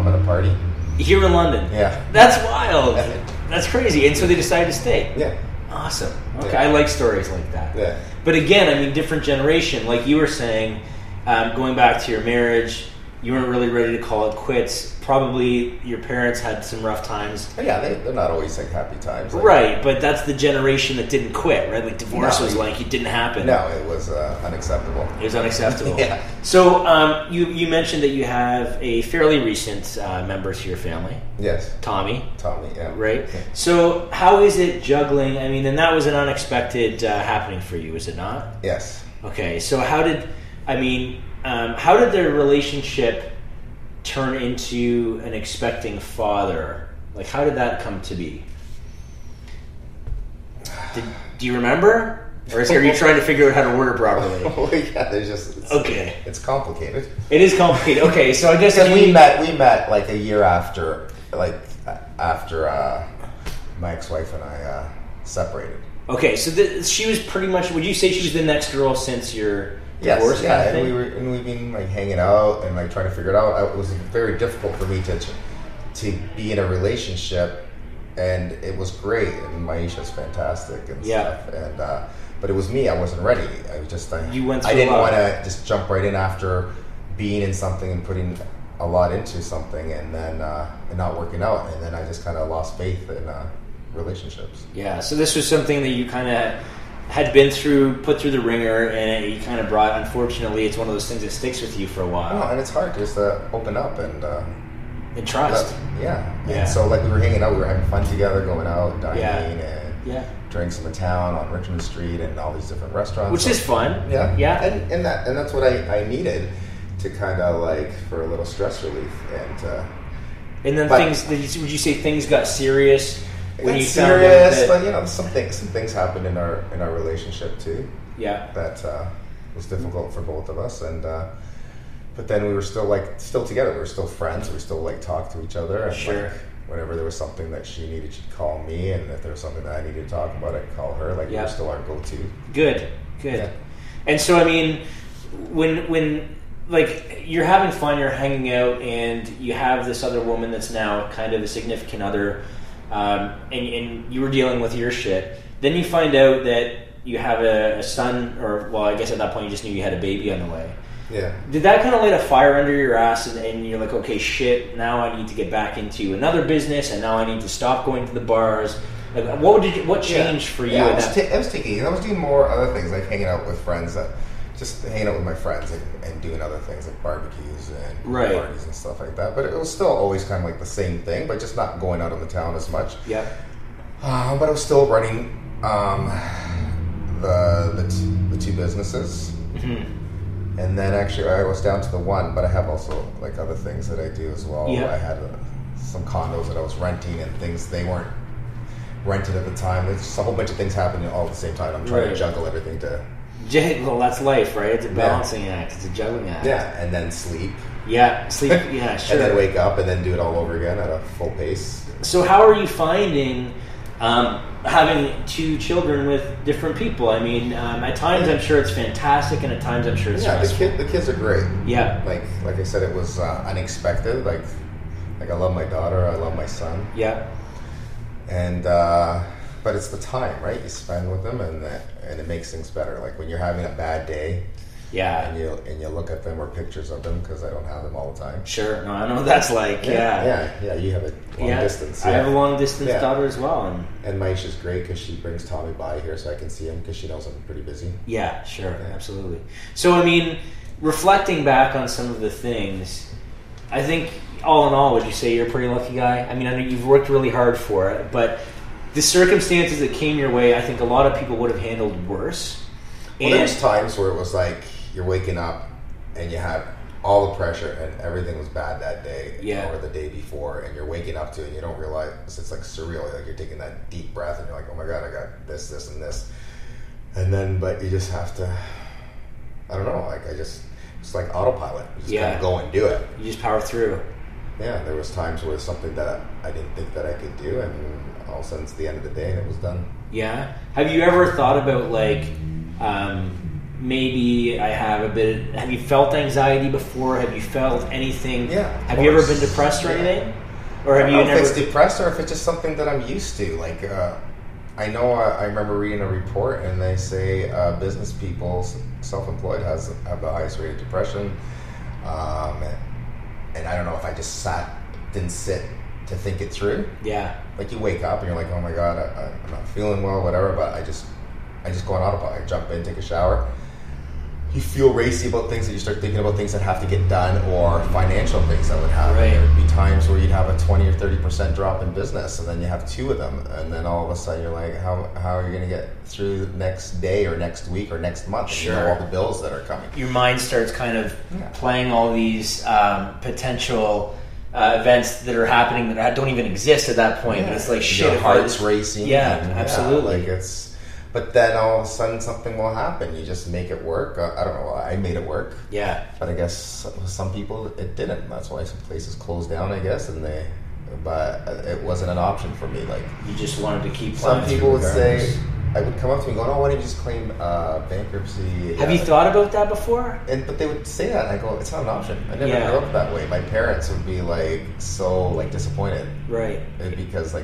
mom at a party. Here in London? Yeah. That's wild. That's crazy. And so they decided to stay? Yeah. Awesome. Okay, Yeah. I like stories like that. Yeah. But again, I mean, different generation. Like you were saying, going back to your marriage, you weren't really ready to call it quits. Probably your parents had some rough times. Yeah, they're not always like happy times. Like, Right, but that's the generation that didn't quit, right? Like divorce was like, it didn't happen. No, it was unacceptable. It was unacceptable. Yeah. So you mentioned that you have a fairly recent member to your family. Yes. Tommy, yeah. right? Yeah. So how is it juggling? I mean, and that was an unexpected happening for you, is it not? Yes. Okay, so how did their relationship turn into an expecting father? Like, how did that come to be? Do you remember? Or are you trying to figure out how to word it properly? Well, yeah, it's complicated. It is complicated. Okay, so I guess we met like a year after my ex-wife and I separated. Okay, so she was pretty much. Would you say she was the next girl since your divorce? Yes, yeah, and we've been like hanging out and like trying to figure it out. It was very difficult for me to be in a relationship, and it was great. And Maisha's fantastic and stuff. And but it was me. I wasn't ready. I didn't want to just jump right in after being in something and putting a lot into something, and then and not working out. And then I just kind of lost faith in relationships. Yeah. So this was something that you kind of had put through the ringer, and you kind of brought. Unfortunately, it's one of those things that sticks with you for a while. No, and it's hard just to open up and trust. Yeah. And so like we were hanging out, we were having fun together, going out, dining, and drinks in the town on Richmond Street and all these different restaurants, which is fun. Yeah. And that's what I needed to kind of like for a little stress relief, and then would you say things got serious? When you serious, but some things happened in our relationship too. Yeah, that was difficult for both of us, and but then we were still together. We were still friends. We still talk to each other. And, sure. Whenever there was something that she needed, she'd call me, and if there was something that I needed to talk about, I'd call her. We were still our go-to. Good. Yeah. And so I mean, when you're having fun, you're hanging out, and you have this other woman that's now kind of a significant other. And you were dealing with your shit. Then you find out that you have a son, or I guess at that point you just knew you had a baby on the way. Yeah. Did that kind of light a fire under your ass, and you're like, okay, shit, now I need to get back into another business, and now I need to stop going to the bars. Like, what changed for you? Yeah, I was doing more other things, like hanging out with friends, just hanging out with my friends and doing other things like barbecues and parties and stuff like that. But it was still always kind of like the same thing, but just not going out on the town as much. Yeah. But I was still running the two businesses. Mm-hmm. And then actually I was down to the one, but I have also other things that I do as well. Yeah. I had some condos that I was renting and things they weren't rented at the time. There's just a whole bunch of things happening all at the same time. I'm trying to juggle everything to... Well, that's life, right? It's a balancing act. It's a juggling act. Yeah, and then sleep. Yeah, sleep. Yeah, sure. And then wake up and then do it all over again at a full pace. So how are you finding having two children with different people? I mean, at times I'm sure it's fantastic, and at times I'm sure it's stressful. The kids are great. Yeah. Like I said, it was unexpected. Like I love my daughter. I love my son. Yeah. And but it's the time, right? You spend with them, and it makes things better. Like when you're having a bad day, and you look at them or pictures of them, because I don't have them all the time. Sure, no, I know what that's like. Yeah. You have a long distance. I have a long distance daughter as well, and Maisha's great because she brings Tommy by here so I can see him because she knows I'm pretty busy. Yeah, sure, absolutely. So I mean, reflecting back on some of the things, I think all in all, would you say you're a pretty lucky guy? I mean, I know you've worked really hard for it, but the circumstances that came your way, I think a lot of people would have handled worse. Well, there was times where it was like you're waking up and you have all the pressure and everything was bad that day or the day before, and you're waking up to it and you don't realize it's like surreal. Like you're taking that deep breath and you're like, oh my God, I got this, and this. And then, but you just have to, I don't know, it's like autopilot. You just kind of go and do it. You just power through. Yeah, there was times where it's something that I didn't think that I could do, and all of a sudden it's the end of the day and it was done. Yeah. Have you ever thought about maybe I have a bit. Have you felt anxiety before? Have you felt anything? Yeah. Have you ever been depressed or anything? Or have I you don't know never? if it's depressed or if it's just something that I'm used to. Like, I know I remember reading a report and they say business people, self-employed, have the highest rate of depression. And I don't know if I just didn't sit to think it through. Yeah. Like you wake up and you're like, oh my God, I'm not feeling well, whatever. But I just go on autopilot. I jump in, take a shower. You feel racy about things, that you start thinking about things that have to get done, or financial things that would happen. Right. There would be times where you'd have a 20 or 30% drop in business, and then you have 2 of them, and then all of a sudden you're like, how are you going to get through the next day or next week or next month? Sure. You know all the bills that are coming. Your mind starts kind of playing all these potential events that are happening that don't even exist at that point. But it's like shit. Your heart's racing. Yeah, absolutely. But then all of a sudden something will happen. You just make it work. I don't know. I made it work. Yeah. But I guess some people it didn't. That's why some places closed down, I guess. But it wasn't an option for me. Like, you just wanted to keep. Some people would say, I would come up to me going, "Oh, why didn't you just claim bankruptcy?" Have you thought about that before? But they would say that, and I go, "It's not an option." I never grew up that way. My parents would be so disappointed, right? Because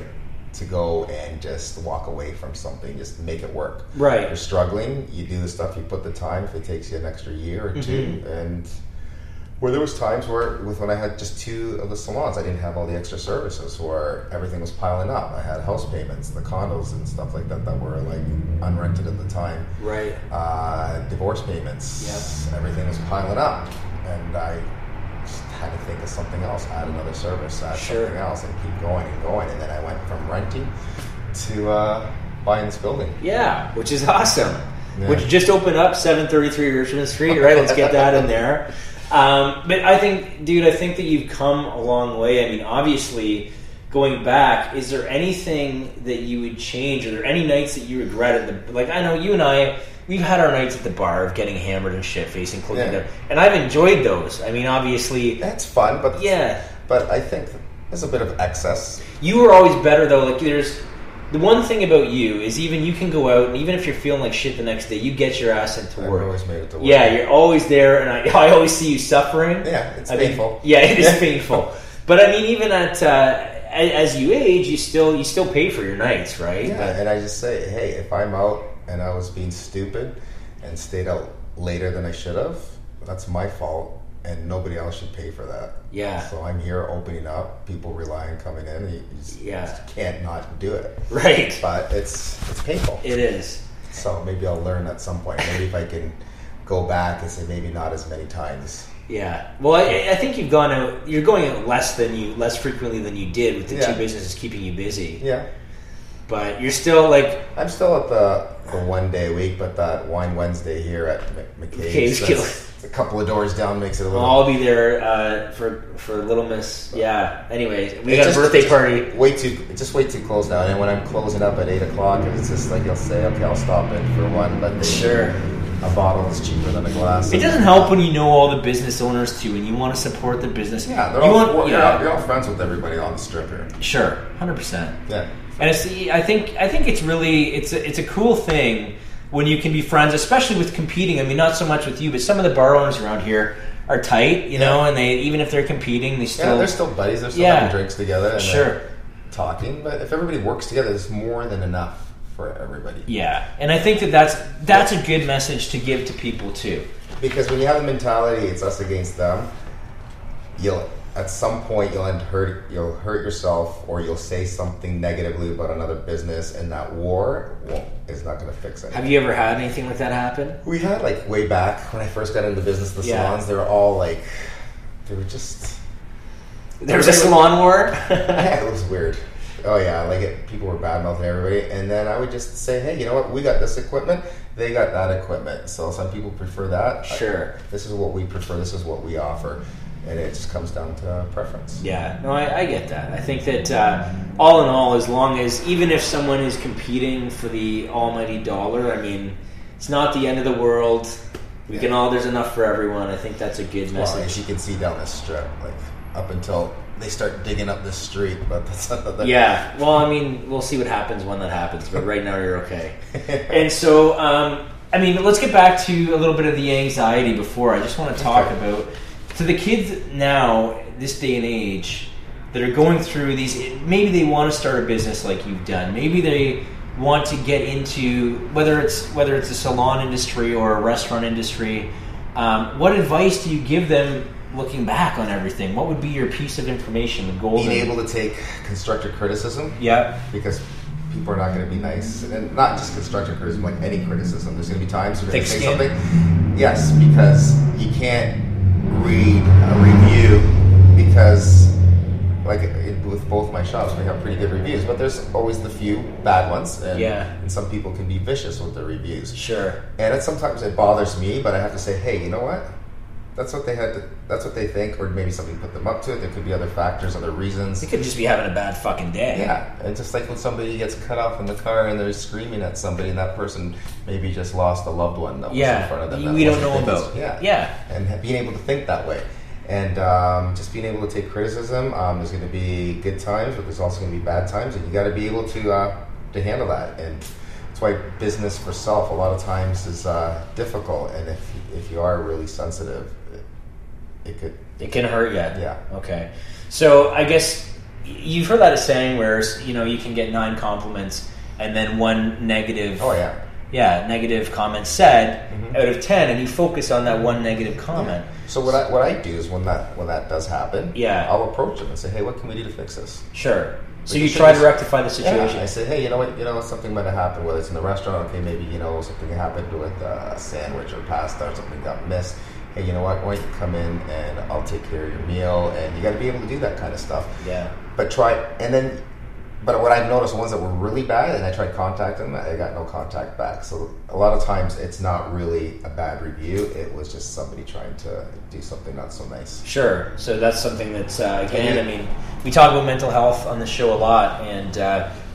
to go and just walk away from something, just make it work. Right. You're struggling, you do the stuff, you put the time, if it takes you an extra year or 2. And where there was times when I had just 2 of the salons, I didn't have all the extra services, where everything was piling up. I had house payments, the condos and stuff like that were unrented at the time. Right. Divorce payments. Yep. Everything was piling up. And I just had to think of something else, add another service, add something else, and keep going and going. And then I went from renting to buying this building. Yeah, which is awesome. Yeah. Which just opened up, 733 Richmond Street, right? Let's get that in there. But I think that you've come a long way. I mean, obviously, going back, is there anything that you would change? Are there any nights that you regretted? Like, I know you and I, we've had our nights at the bar of getting hammered and shit-faced and closing down. And I've enjoyed those. I mean, obviously... That's fun, but... Yeah. But I think there's a bit of excess. You were always better, though. Like, there's... The one thing about you is even you can go out, and even if you're feeling like shit the next day, you get your ass into work. I've always made it to work. Yeah, you're always there, and I always see you suffering. Yeah, it's painful. It is painful. But I mean, even as you age, you still pay for your nights, right? Yeah, and I just say, hey, if I'm out and I was being stupid and stayed out later than I should have, that's my fault, and nobody else should pay for that. Yeah. So I'm here opening up, people rely on coming in, you just can't not do it. Right. But it's painful. It is. So maybe I'll learn at some point. Maybe if I can go back and say maybe not as many times. Yeah. Well, I think you're going out less frequently than you did with the 2 businesses keeping you busy. Yeah. But you're still I'm still at the 1 day a week, but that Wine Wednesday here at McCabe's, it's a couple of doors down, makes it a little... I'll be there for Little Miss. Yeah. Anyways, we got a birthday party. Just wait to close down, and when I'm closing up at 8 o'clock, it's just like you'll say, okay, I'll stop in for one, but a bottle is cheaper than a glass. It doesn't help when you know all the business owners too, and you want to support the business. Yeah, you're all friends with everybody on the strip here. Sure, 100%. Yeah. And I think it's really it's a cool thing when you can be friends, especially with competing. I mean, not so much with you, but some of the bar owners around here are tight, you know, and they even if they're competing, they're still buddies. They're still having drinks together, and talking. But if everybody works together, it's more than enough for everybody. Yeah, and I think that's a good message to give to people too. Because when you have the mentality, it's us against them. At some point you'll hurt yourself, or you'll say something negatively about another business, and that war is not going to fix it. Have you ever had anything like that happen? We had way back when I first got into business, the salons. They were all there was a salon war. Yeah, it was weird. Oh yeah, people were bad mouthing everybody, and then I would just say, hey, you know what? We got this equipment. They got that equipment. So some people prefer that. Sure. This is what we prefer. This is what we offer. And it just comes down to preference. Yeah, no, I get that. I think that all in all, as long as, even if someone is competing for the almighty dollar, I mean, it's not the end of the world. There's enough for everyone. I think that's a good message. Well, as you can see down this strip, up until they start digging up this street, but that's another... Yeah, well, I mean, we'll see what happens when that happens, but right now you're okay. And so, I mean, let's get back to a little bit of the anxiety before. I just want to talk about, to the kids now, this day and age, that are going through these, maybe they want to start a business like you've done. Maybe they want to get into, whether it's a salon industry or a restaurant industry. What advice do you give them looking back on everything? What would be your piece of information, the golden... Being able to take constructive criticism. Yeah. Because people are not going to be nice. And not just constructive criticism, like any criticism. There's going to be times you're going to say something. Yes, because you can't read a review because, like with both my shops, we have pretty good reviews, but there's always the few bad ones. And some people can be vicious with their reviews. Sure. And sometimes it bothers me, but I have to say, hey, you know what? That's what they think, or maybe somebody put them up to it. There could be other factors, other reasons. They could just be having a bad fucking day. Yeah, and just like when somebody gets cut off in the car and they're screaming at somebody, and that person maybe just lost a loved one that was in front of them. We don't know about. Yeah, and being able to think that way, and just being able to take criticism. There's going to be good times, but there's also going to be bad times, and you got to be able to handle that. And that's why business for self a lot of times is difficult, and if you are really sensitive, it can hurt you. Yeah. Okay. So I guess you've heard that saying where you can get 9 compliments and then 1 negative. Oh yeah. Yeah, negative comment said out of 10, and you focus on that 1 negative comment. Yeah. So what I do is when that does happen, I'll approach them and say, hey, what can we do to fix this? Sure. So you try to rectify the situation. Yeah, I say, hey, you know what? Something might have happened, whether it's in the restaurant. Okay, maybe something happened with a sandwich or pasta or something got missed. Hey, you know what? Why don't you come in and I'll take care of your meal? And you got to be able to do that kind of stuff. Yeah. But what I've noticed, the ones that were really bad, and I tried contacting them, I got no contact back. So a lot of times it's not really a bad review. It was just somebody trying to do something not so nice. Sure. So that's something that's, again, I mean, we talk about mental health on the show a lot, and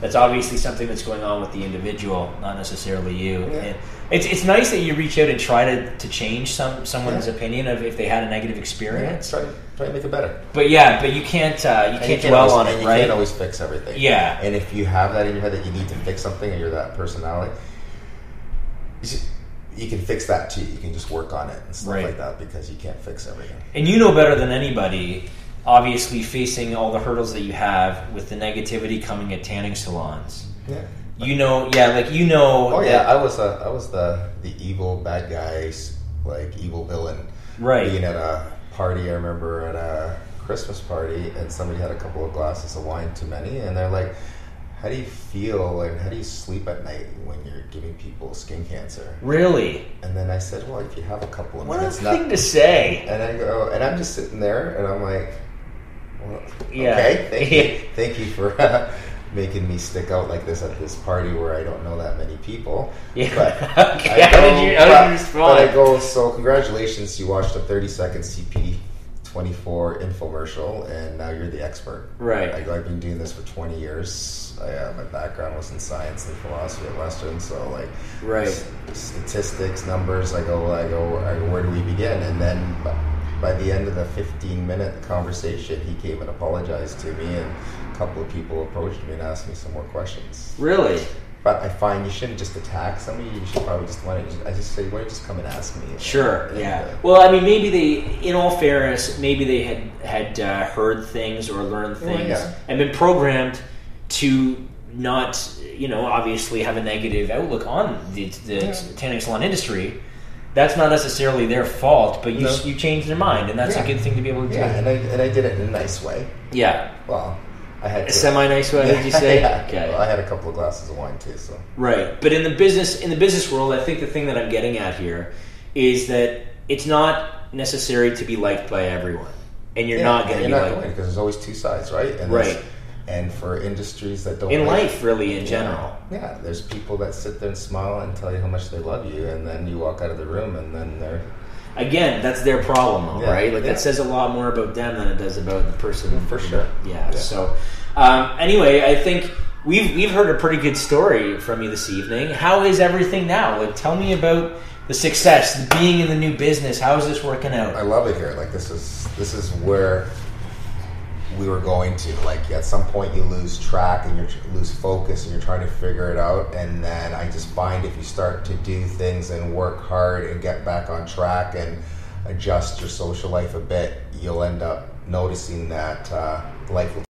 that's obviously something that's going on with the individual, not necessarily you. Yeah. And it's nice that you reach out and try to change someone's opinion of if they had a negative experience. Yeah, try to make it better. But you can't dwell on it, right? You can't always fix everything. Yeah. And if you have that in your head that you need to fix something, and you're that personality, you can fix that too. You can just work on it and stuff like that, because you can't fix everything. And you know better than anybody, obviously, facing all the hurdles that you have with the negativity coming at tanning salons. Yeah. Oh yeah, I was the evil bad guy, like evil villain. Right. Being at a party, I remember at a Christmas party, and somebody had a couple of glasses of wine too many, and they're like, how do you feel and how do you sleep at night when you're giving people skin cancer? Really? And then I said, well, if you have a couple of minutes. What a thing to say. And I go, and I'm just sitting there, and I'm like, well, okay, thank you for making me stick out like this at this party where I don't know that many people. Yeah. But how did you respond? But I go, so congratulations, you watched a 30-second CP24 infomercial, and now you're the expert. Right. I go, I've been doing this for 20 years. My background was in science and philosophy at Western, so statistics, numbers. I go, where do we begin? And then by the end of the 15-minute conversation, he came and apologized to me, and a couple of people approached me and asked me some more questions. Really? But I find you shouldn't just attack somebody. You should probably just why don't you just come and ask me? Sure. Yeah. Well, I mean, maybe in all fairness, maybe they had heard things or learned things and been programmed to not, obviously have a negative outlook on the tanning salon industry. That's not necessarily their fault, but you changed their mind, and that's a good thing to be able to do. Yeah, and I did it in a nice way. Yeah. Well, I had a semi-nice way. Did you say? Yeah. Okay. Well, I had a couple of glasses of wine too. So. Right, but in the business world, I think the thing that I'm getting at here is that it's not necessary to be liked by everyone, and you're not going to be liked because there's always two sides, right? And right. And for industries that don't... In life, really, in general. Yeah, there's people that sit there and smile and tell you how much they love you, and then you walk out of the room, and then they're... Again, that's their problem, though, right? Like, that says a lot more about them than it does about the person. For sure. Yeah, so... anyway, I think we've heard a pretty good story from you this evening. How is everything now? Like, tell me about the success, the being in the new business. How is this working out? I love it here. Like, this is where... we were going to. Like, at some point you lose track and you lose focus and you're trying to figure it out. And then I just find if you start to do things and work hard and get back on track and adjust your social life a bit, you'll end up noticing that life will